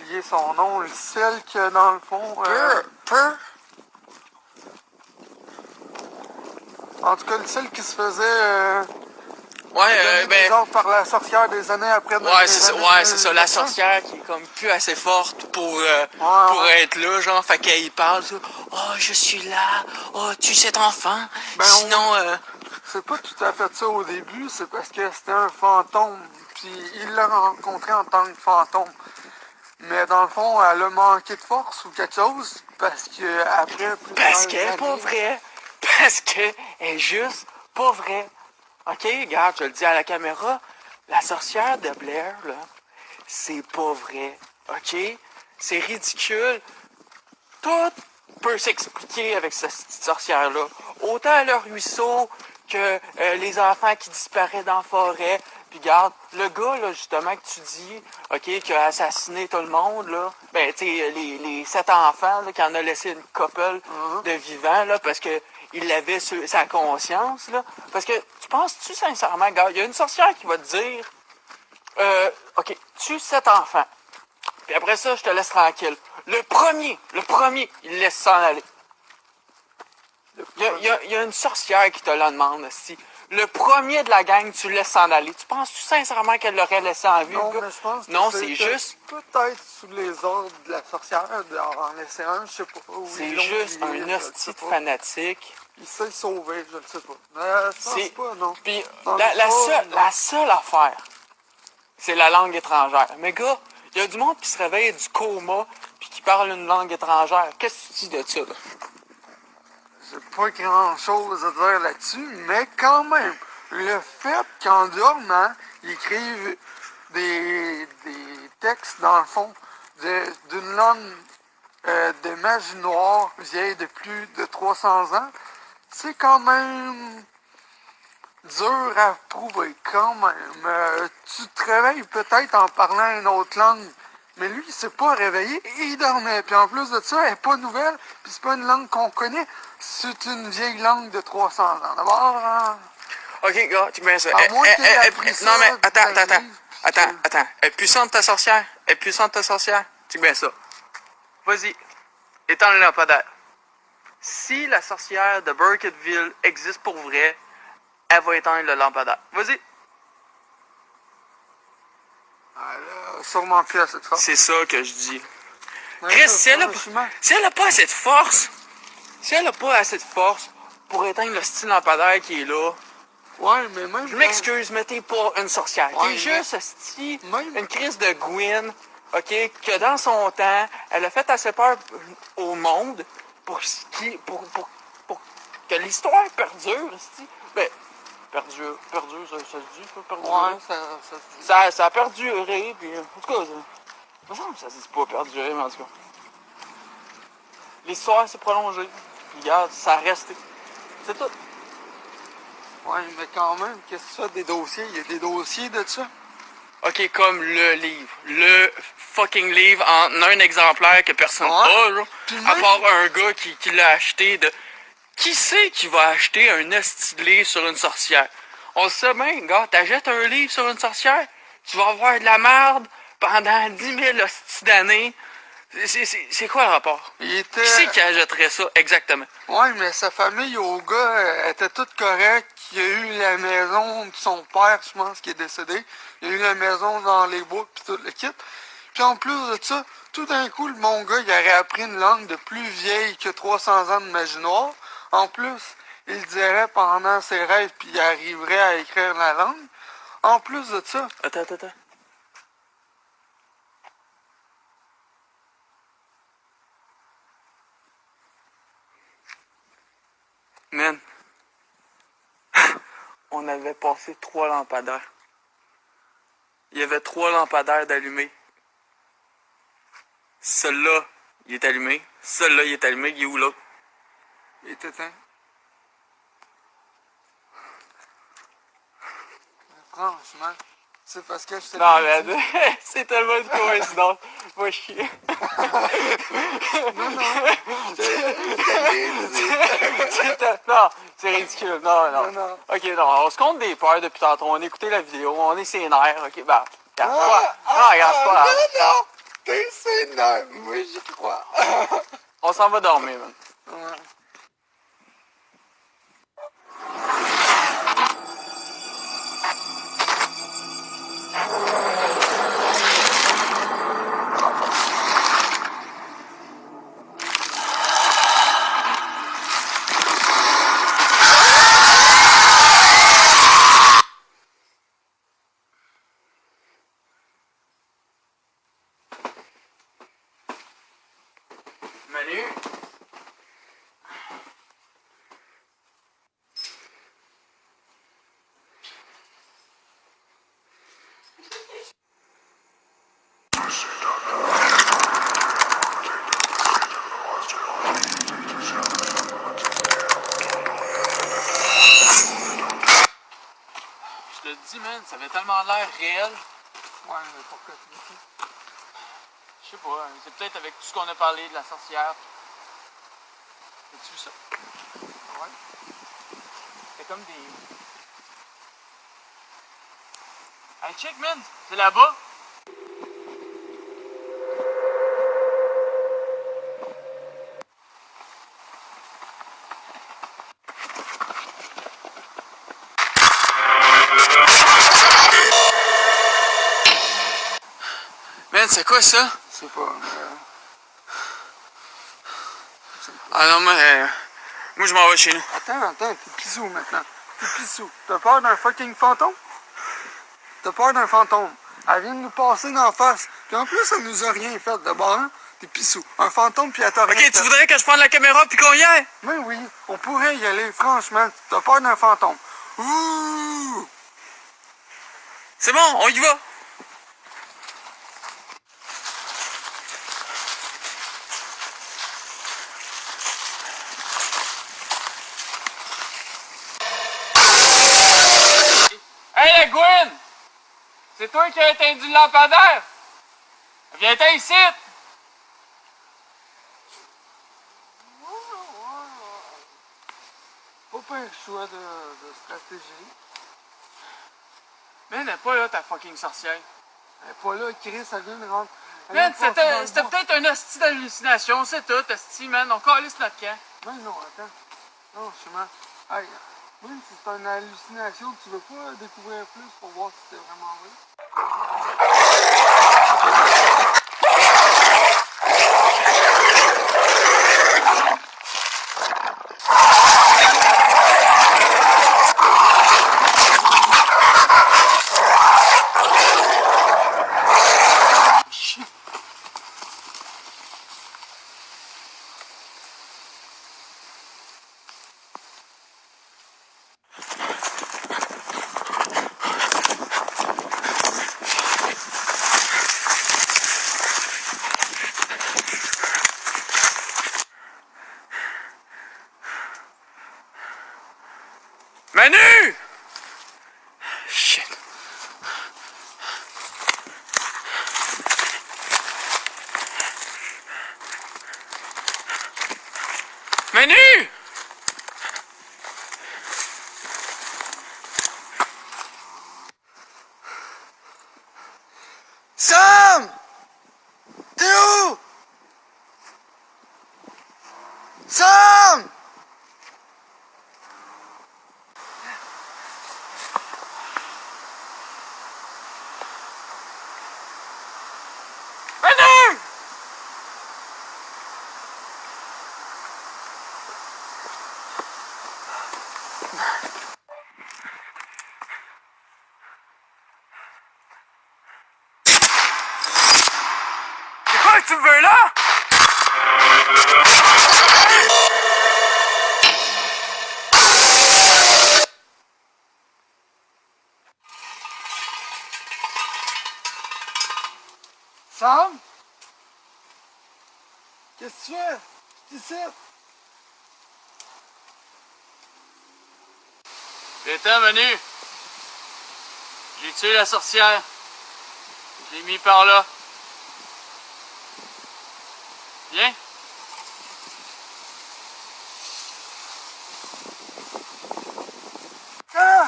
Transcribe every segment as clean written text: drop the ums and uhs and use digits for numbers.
oublié son nom, celle que dans le fond... En tout cas, celle qui se faisait... des ordres par la sorcière des années après... c'est ça, la sorcière qui est comme plus assez forte pour être là, genre, fait qu'elle parle, oh, je suis là, oh, tu cet enfant, sinon... C'est pas tout à fait ça au début, c'est parce que c'était un fantôme, puis il l'a rencontré en tant que fantôme. Mais dans le fond, elle a manqué de force ou quelque chose, parce que après... Parce qu'elle est pas vraie, parce qu'elle est juste pas vraie. OK, regarde, je le dis à la caméra, la sorcière de Blair, là, c'est pas vrai, OK? C'est ridicule. Tout peut s'expliquer avec cette petite sorcière-là. Autant le ruisseau que les enfants qui disparaissent dans la forêt. Puis regarde, le gars, là, justement, que tu dis, OK, qui a assassiné tout le monde, là, ben, tu sais, les 7 enfants, là, qui en a laissé une couple de vivants, là, parce que il l'avait sur sa conscience, là. Parce que, tu penses-tu sincèrement, gars, il y a une sorcière qui va te dire, OK, tue 7 enfants. Puis après ça, je te laisse tranquille. Le premier, il laisse s'en aller. Il y a une sorcière qui te la demande, aussi. Le premier de la gang, tu le laisses s'en aller. Tu penses-tu sincèrement qu'elle l'aurait laissé en vie? Non, mais je pense que non, c'est juste... Peut-être sous les ordres de la sorcière d'en laisser un, je sais pas. C'est juste un hostie de fanatique. Il s'est sauvé, je ne sais pas. Je pense pas, non. Puis la seule affaire, c'est la langue étrangère. Mais gars, il y a du monde qui se réveille du coma puis qui parle une langue étrangère. Qu'est-ce que tu dis de ça, là? J'ai pas grand-chose à dire là-dessus, mais quand même, le fait qu'en dormant, ils écrivent des textes, dans le fond, d'une langue de magie noire vieille de plus de 300 ans, c'est quand même dur à prouver, quand même. Tu te réveilles peut-être en parlant une autre langue, mais lui, il s'est pas réveillé et il dormait. Puis en plus de ça, elle n'est pas nouvelle, puis c'est pas une langue qu'on connaît. C'est une vieille langue de 300 ans. D'abord, OK, gars, tu mets ça. Non, mais attends. Elle est puissante ta sorcière? Tu mets ça. Vas-y, éteins le lampadaire. Si la sorcière de Burkittville existe pour vrai, elle va éteindre le lampadaire. Vas-y. Elle a sûrement plus assez de force. C'est ça que je dis. Chris, si elle a pas assez de force, pour éteindre le style lampadaire qui est là, ouais, mais même... je m'excuse, mais t'es pas une sorcière. Ouais, t'es juste une crise de Gwyn, OK, que dans son temps, elle a fait assez peur au monde pour que l'histoire perdure, ben, perdure, ça se dit, ça, perdurer? Ouais, ça a perduré, puis en tout cas, ça me semble que ça se dit pas perdurer, mais en tout cas. L'histoire s'est prolongée, puis regarde, ça a resté. C'est tout. Ouais, mais quand même, qu'est-ce que ça, des dossiers? Il y a des dossiers de ça? OK, comme le livre. Le fucking livre en un exemplaire que personne n'a, genre. À part un gars qui l'a acheté de... Qui c'est qui va acheter un esti de livre sur une sorcière? On le sait bien, gars, t'achètes un livre sur une sorcière, tu vas avoir de la merde pendant 10 000 hosties d'années. C'est quoi le rapport? Qui c'est qui achèterait ça, exactement? Ouais, mais sa famille, au gars, était toute correcte. Il y a eu la maison de son père, je pense, qui est décédé. Il y a eu la maison dans les bois, puis tout le kit. Puis en plus de ça, tout d'un coup, le mon gars, il aurait appris une langue de plus vieille que 300 ans de magie noire. En plus, il dirait pendant ses rêves, puis il arriverait à écrire la langue. En plus de ça... Attends. Man, on avait passé 3 lampadaires. Il y avait 3 lampadaires d'allumés. Celui-là, il est allumé. Celui-là, il est allumé. Il est où l'autre? Il est éteint. Franchement, c'est parce que je t'ai dit... Non, mais c'est tellement une coïncidence. Va chier. Non. Non, c'est ridicule. Non. OK, non, on se compte des peurs depuis tantôt. On a écouté la vidéo, on est ses nerfs. OK, bah, regarde pas. Non, regarde pas. Non. T'es sénère, moi j'y crois. On s'en va dormir, man. Ouais. Manu? Je te le dis, man, ça avait tellement l'air réel. Ouais, mais pourquoi tu dis ça? Je sais pas, c'est peut-être avec tout ce qu'on a parlé de la sorcière. As-tu vu ça? Ouais. C'est comme des... Hey, check, man! C'est là-bas! Man, c'est quoi ça? Je sais pas, mais... Ah non, mais... moi, je m'en vais chez nous. Attends, t'es pissou maintenant. T'es pissou. T'as peur d'un fucking fantôme? T'as peur d'un fantôme. Elle vient de nous passer d'en face. Puis en plus, elle nous a rien fait de bon, hein? T'es pissou. Un fantôme, puis elle t'a rien Ok, fait. tu voudrais que je prenne la caméra puis qu'on y aille? Mais oui, on pourrait y aller, franchement. T'as peur d'un fantôme. Ouh! C'est bon, on y va! Hey, la Gwen! C'est toi qui as éteint le lampadaire? Viens-t'en ici! Pas un choix de stratégie. Mais elle n'est pas là, ta fucking sorcière. Elle est pas là, Chris, elle vient de rentrer. Elle Man, vient de passer dans le c'était bois. peut-être un hostie d'hallucination, c'est tout, hostie, man. On calisse notre camp. Mais non, attends. Non, je suis mal. Hey, même si c'est une hallucination, tu veux pas découvrir plus pour voir si c'est vraiment vrai? Manu! Shit. Manu! Sam! T'es où? Sam! Manu! C'est quoi que tu me veux là? Sam? Qu'est-ce que tu fais? Je suis ici. Viens-t'en, Manu. J'ai tué la sorcière. Je l'ai mis par là. Viens. Ah!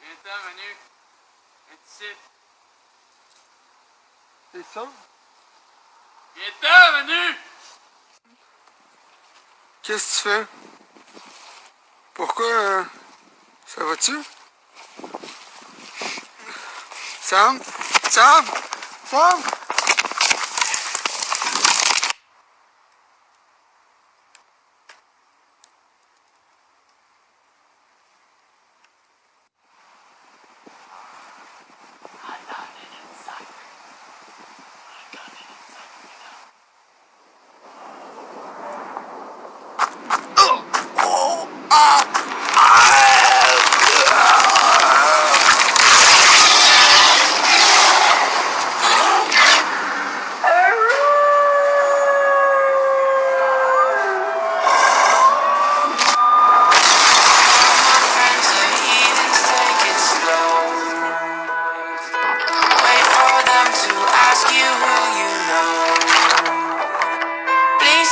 Viens-t'en. C'est ça? Il était venu! Qu'est-ce que tu fais? Pourquoi? Ça va-tu? Sam? Sam? Sam?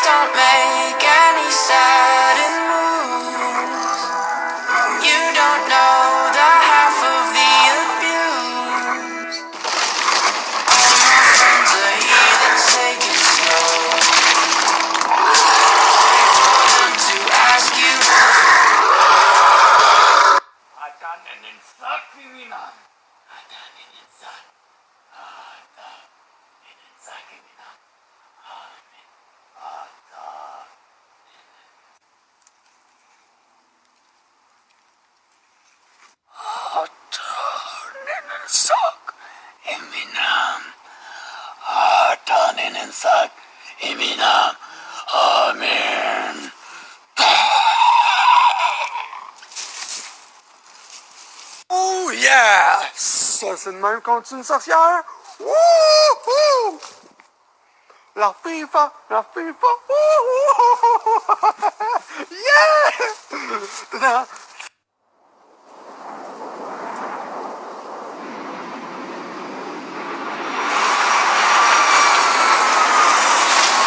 Don't make any sudden moves. You don't know the half of the abuse. All my friends are heathens, take it slow. Wait for them to ask you. Oh yeah! Ça, c'est de même contre une sorcière. Wouhou! La FIFA! La FIFA! Wouhou! Yeah!